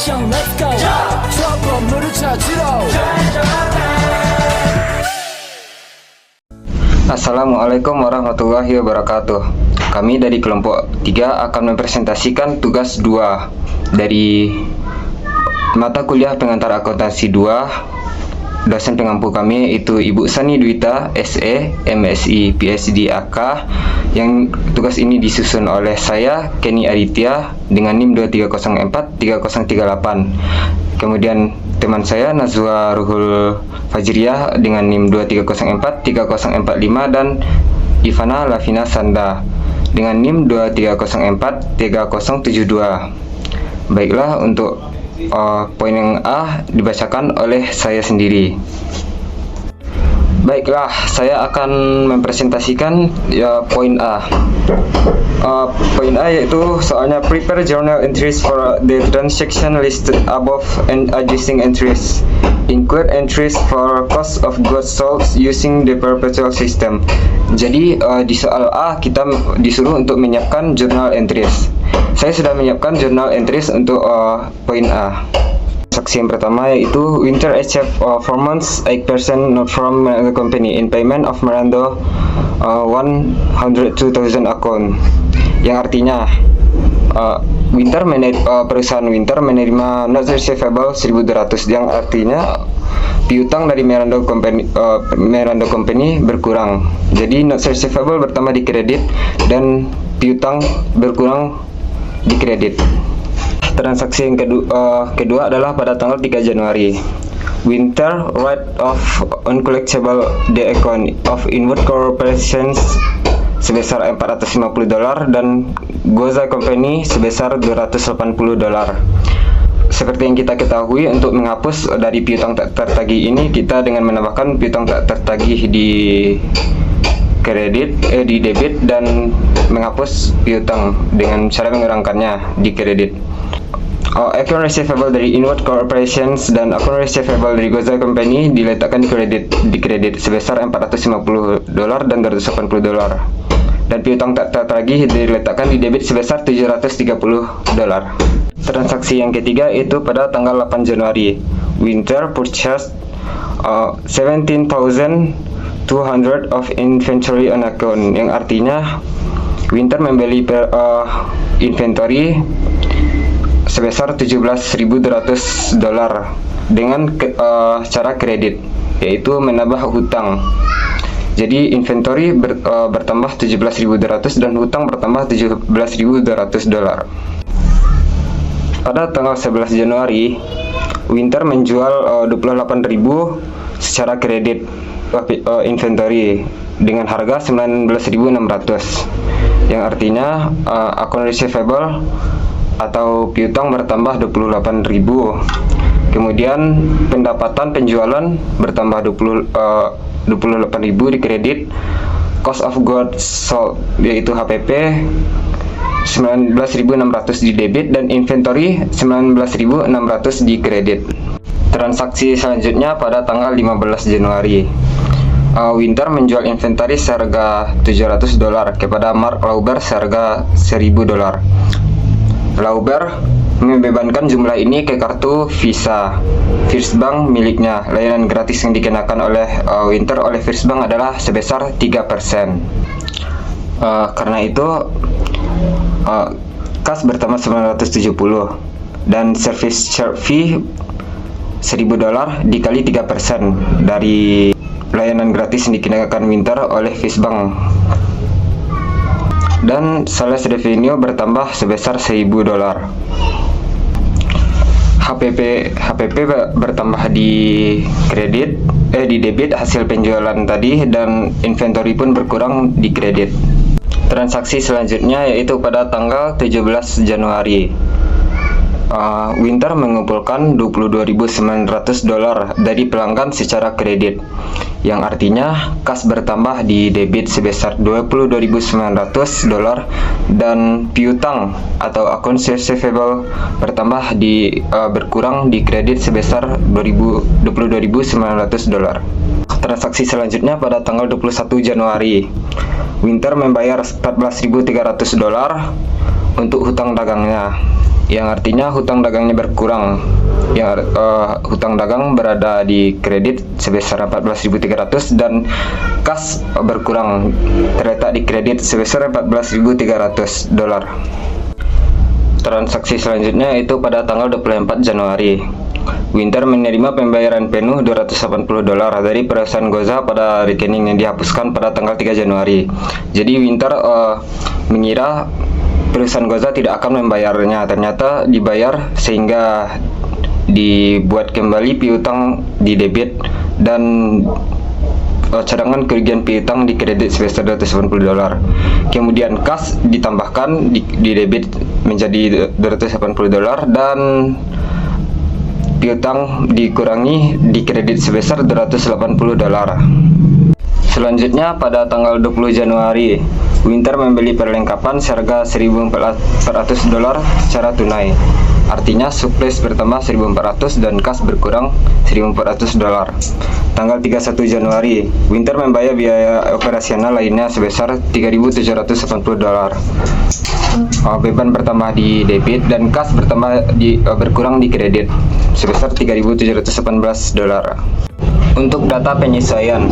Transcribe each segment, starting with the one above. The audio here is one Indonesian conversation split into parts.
action, let's go. trouble 찾으러. Assalamualaikum warahmatullahi wabarakatuh. Kami dari kelompok 3 akan mempresentasikan tugas 2 dari mata kuliah pengantar akuntansi 2. Dosen pengampu kami yaitu Ibu Sani Dwita, SE, MSI, PhD, AK. Yang tugas ini disusun oleh saya, Kenny Aditya, dengan NIM 2304-3038. Kemudian teman saya, Nazwa Ruhul Fajriyah, dengan NIM 2304-3045, dan Ivana Lavina Sanda dengan NIM 2304-3072. Baiklah, untuk poin yang A dibacakan oleh saya sendiri. Baiklah, saya akan mempresentasikan poin A. Poin A yaitu soalnya prepare journal entries for the transaction listed above and adjusting entries. Include entries for cost of goods sold using the perpetual system. Jadi di soal A kita disuruh untuk menyiapkan journal entries. Saya sudah menyiapkan journal entries untuk poin A. Saksi yang pertama yaitu Winter achieved 4 months 8% note from the company in payment of Miranda 102,000 account, yang artinya Winter perusahaan Winter menerima note receivable 1.200, yang artinya piutang dari Miranda Company berkurang. Jadi note receivable bertambah di kredit dan piutang berkurang di kredit. Transaksi yang kedua adalah pada tanggal 3 Januari. Winter write off uncollectible the account of Inward Corporations sebesar $450 dan Goza Company sebesar $280. Seperti yang kita ketahui, untuk menghapus dari piutang tak tertagih ini, kita dengan menambahkan piutang tak tertagih di di debit dan menghapus piutang dengan cara mengurangkannya di kredit. Account receivable dari Inward Corporations dan account receivable dari Goza Company diletakkan di kredit sebesar $450 dan $280, dan piutang tak tertagih diletakkan di debit sebesar $730. Transaksi yang ketiga itu pada tanggal 8 Januari. Winter purchased 17,200 of inventory on account, yang artinya Winter membeli inventory sebesar $17.200 dengan cara kredit, yaitu menambah hutang. Jadi inventory bertambah $17.200 dan hutang bertambah $17.200. Pada tanggal 11 Januari, Winter menjual 28.000 secara kredit inventory dengan harga $19.600, yang artinya akun receivable atau piutang bertambah 28.000. Kemudian pendapatan penjualan bertambah 28.000 di kredit. Cost of goods sold yaitu HPP 19.600 di debit dan inventory 19.600 di kredit. Transaksi selanjutnya pada tanggal 15 Januari. Winter menjual inventory seharga $700 kepada Mark Lauber seharga $1.000. Lauber membebankan jumlah ini ke kartu Visa First Bank miliknya. Layanan gratis yang dikenakan oleh Winter oleh First Bank adalah sebesar 3%. Karena itu kas bertambah 970 dan service charge fee $1.000 dikali 3% dari layanan gratis yang dikenakan Winter oleh First Bank. Dan sales revenue bertambah sebesar $1.000. HPP bertambah di debit hasil penjualan tadi, dan inventory pun berkurang di kredit. Transaksi selanjutnya yaitu pada tanggal 17 Januari. Winter mengumpulkan $22.900 dari pelanggan secara kredit, yang artinya kas bertambah di debit sebesar $22.900 dan piutang atau akun receivable berkurang di kredit sebesar $22.900. Transaksi selanjutnya pada tanggal 21 Januari. Winter membayar $14.300 untuk hutang dagangnya. yang artinya hutang dagangnya berkurang. Hutang dagang berada di kredit sebesar 14.300 dan kas berkurang terletak di kredit sebesar 14.300 dolar. Transaksi selanjutnya yaitu pada tanggal 24 Januari. Winter menerima pembayaran penuh 280 dolar dari perusahaan Goza pada rekening yang dihapuskan pada tanggal 3 Januari. Jadi Winter mengira perusahaan Goza tidak akan membayarnya, ternyata dibayar sehingga dibuat kembali piutang di debit dan cadangan kerugian piutang di kredit sebesar 280 dolar. Kemudian kas ditambahkan di debit menjadi 280 dolar dan piutang dikurangi di kredit sebesar 280 dolar. Selanjutnya pada tanggal 20 Januari, Winter membeli perlengkapan seharga 1.400 dolar secara tunai. Artinya surplus bertambah 1.400 dan kas berkurang 1.400 dolar. Tanggal 31 Januari, Winter membayar biaya operasional lainnya sebesar 3.780 dolar. Beban bertambah di debit dan kas berkurang di kredit sebesar 3.718 dolar. Untuk data penyesuaian,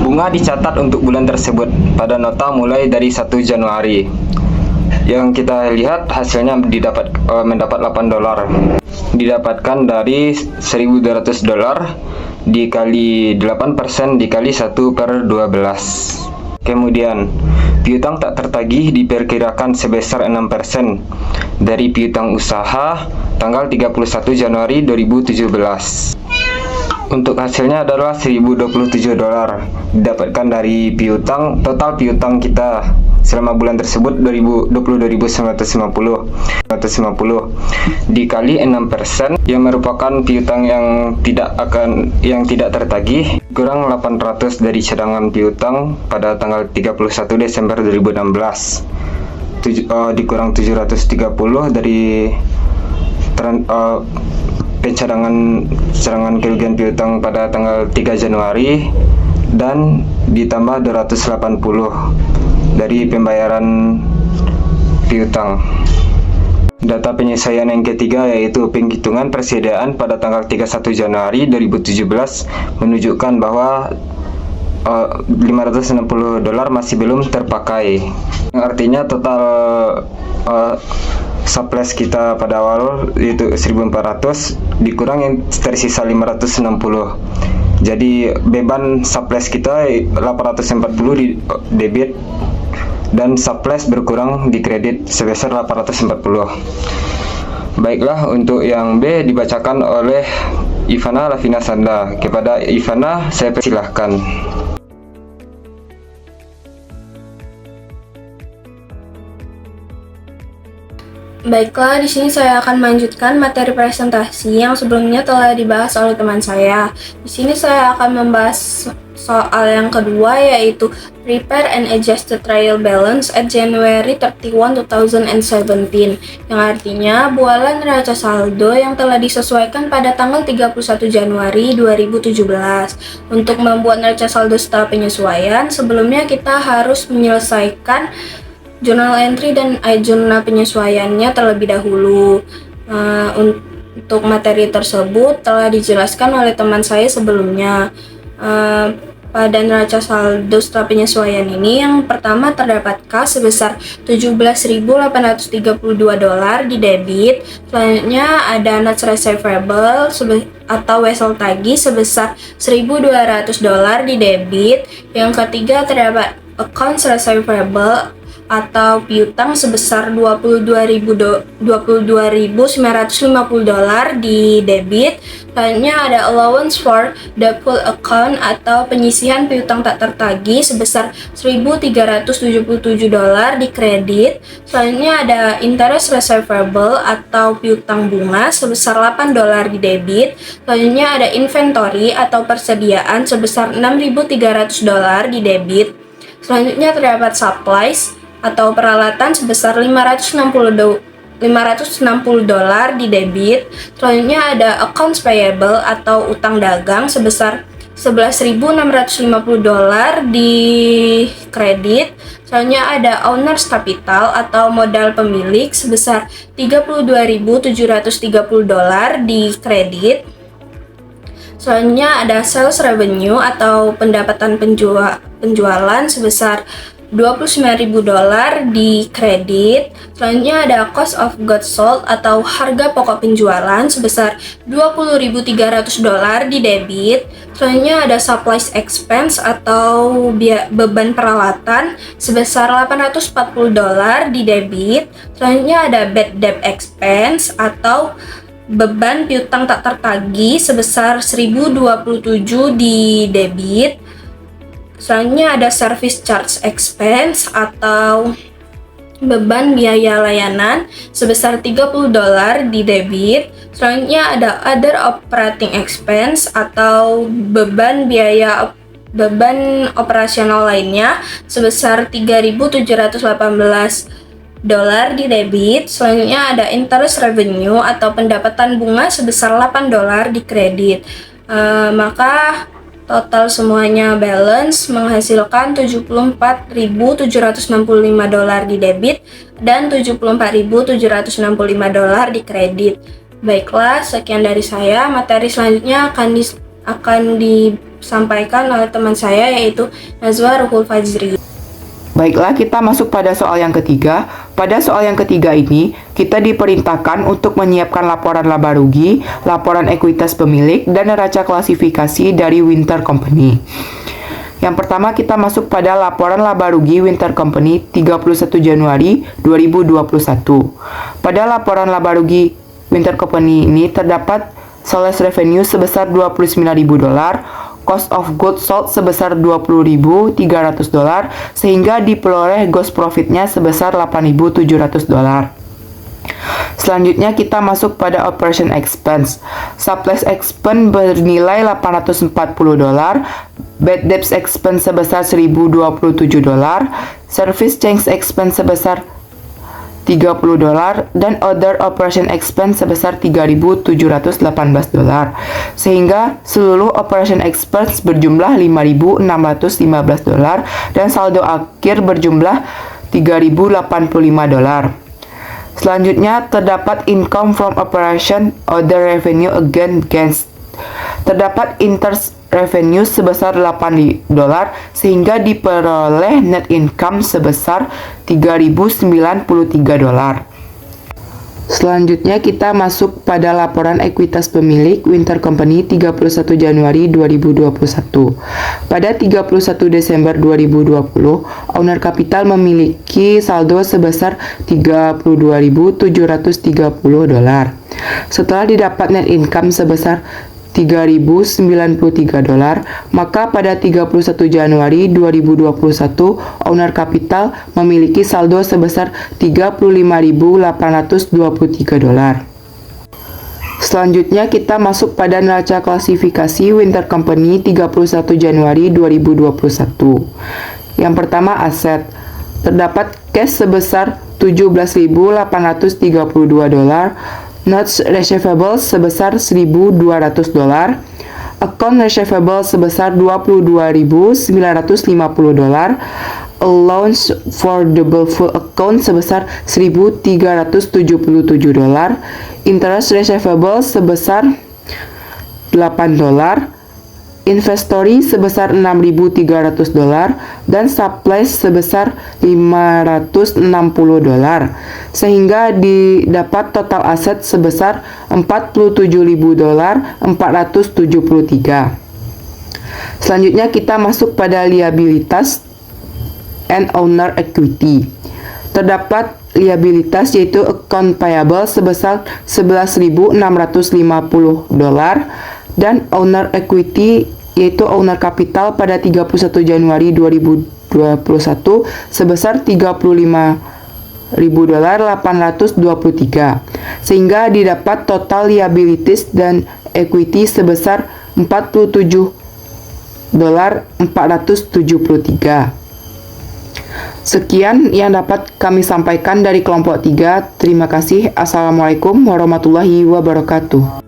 bunga dicatat untuk bulan tersebut pada nota mulai dari 1 Januari. Yang kita lihat hasilnya mendapat 8 dolar. Didapatkan dari 1.200 dolar dikali 8% dikali 1/12. Kemudian, piutang tak tertagih diperkirakan sebesar 6% dari piutang usaha tanggal 31 Januari 2017. Untuk hasilnya adalah 1.027 dolar didapatkan dari total piutang kita selama bulan tersebut 22.950 dikali 6% yang merupakan piutang yang tidak tertagih kurang 800 dari cadangan piutang pada tanggal 31 Desember 2016 dikurang 730 dari cadangan kerugian piutang pada tanggal 3 Januari dan ditambah 280 dari pembayaran piutang. Data penyelesaian yang ketiga yaitu penghitungan persediaan pada tanggal 31 Januari 2017 menunjukkan bahwa 560 dolar masih belum terpakai. Yang artinya total surplus kita pada awal yaitu 1.400 dikurang yang tersisa 560. Jadi beban surplus kita 840 di debit dan surplus berkurang di kredit sebesar 840. Baiklah, untuk yang B dibacakan oleh Ivana Lavina Sanda. Kepada Ivana saya persilahkan. Baiklah, di sini saya akan melanjutkan materi presentasi yang sebelumnya telah dibahas oleh teman saya. Di sini saya akan membahas soal yang kedua, yaitu Prepare and Adjust the Trial Balance at January 31, 2017, yang artinya bualan neraca saldo yang telah disesuaikan pada tanggal 31 Januari 2017. Untuk membuat neraca saldo setelah penyesuaian, sebelumnya kita harus menyelesaikan journal entry dan jurnal penyesuaiannya terlebih dahulu. Untuk materi tersebut telah dijelaskan oleh teman saya sebelumnya. Pada neraca saldo setelah penyesuaian ini, yang pertama terdapat kas sebesar 17.832 dolar di debit. Selanjutnya ada notes receivable atau wesel tagih sebesar 1.200 dolar di debit. Yang ketiga terdapat accounts receivable atau piutang sebesar 22.950 dolar di debit. Selanjutnya ada allowance for doubtful account atau penyisihan piutang tak tertagih sebesar 1.377 dolar di kredit. Selanjutnya ada interest receivable atau piutang bunga sebesar 8 dolar di debit. Selanjutnya ada inventory atau persediaan sebesar 6.300 dolar di debit. Selanjutnya terdapat supplies atau peralatan sebesar 560 dolar di debit. Selanjutnya ada accounts payable atau utang dagang sebesar 11.650 dolar di kredit. Selanjutnya ada owner's capital atau modal pemilik sebesar $32.730 di kredit. Selanjutnya ada sales revenue atau pendapatan penjualan sebesar $29.000 di kredit. Selanjutnya ada cost of goods sold atau harga pokok penjualan sebesar $20.300 di debit. Selanjutnya ada supplies expense atau beban peralatan sebesar $840 di debit. Selanjutnya ada bad debt expense atau beban piutang tak tertagih sebesar $1.027 di debit. Selanjutnya ada service charge expense atau beban biaya layanan sebesar $30 di debit. Selanjutnya ada other operating expense atau beban operasional lainnya sebesar $3.718 di debit. Selanjutnya ada interest revenue atau pendapatan bunga sebesar $8 di kredit. Maka total semuanya balance menghasilkan $74.765 di debit dan $74.765 di kredit. Baiklah, sekian dari saya. Materi selanjutnya akan disampaikan oleh teman saya, yaitu Nazwa Ruhul Fajri. Baiklah, kita masuk pada soal yang ketiga. Pada soal yang ketiga ini, kita diperintahkan untuk menyiapkan laporan laba rugi, laporan ekuitas pemilik, dan neraca klasifikasi dari Winter Company. Yang pertama, kita masuk pada laporan laba rugi Winter Company 31 Januari 2021. Pada laporan laba rugi Winter Company ini terdapat sales revenue sebesar $29.000, cost of goods sold sebesar $20.300, sehingga diperoleh gross profitnya sebesar $8.700. Selanjutnya kita masuk pada operation expense. Supplies expense bernilai $840, bad debts expense sebesar $1.027, service change expense sebesar $30, dan other operation expense sebesar $3.718, sehingga seluruh operation expense berjumlah $5.615 dan saldo akhir berjumlah $3.085. Selanjutnya terdapat income from operation other revenue against. Terdapat interest revenue sebesar $8, sehingga diperoleh net income sebesar $3.093. Selanjutnya kita masuk pada laporan ekuitas pemilik Winter Company 31 Januari 2021. Pada 31 Desember 2020, owner capital memiliki saldo sebesar $32.730. Setelah didapat net income sebesar $3.093, maka pada 31 Januari 2021 owner capital memiliki saldo sebesar $35.823. Selanjutnya kita masuk pada neraca klasifikasi Winter Company 31 Januari 2021. Yang pertama, aset. Terdapat cash sebesar $17.832, notes receivable sebesar $1.200, account receivable sebesar $22.950, allowance for doubtful account sebesar $1.377, interest receivable sebesar $8, inventory sebesar $6.300, dan supplies sebesar $560, sehingga didapat total aset sebesar $47.473. Selanjutnya kita masuk pada liabilitas and owner equity. Terdapat liabilitas yaitu account payable sebesar $11.650 dan owner equity yaitu owner capital pada 31 Januari 2021 sebesar $35.823, sehingga didapat total liabilities dan equity sebesar $40.473. Sekian yang dapat kami sampaikan dari kelompok 3. Terima kasih. Assalamualaikum warahmatullahi wabarakatuh.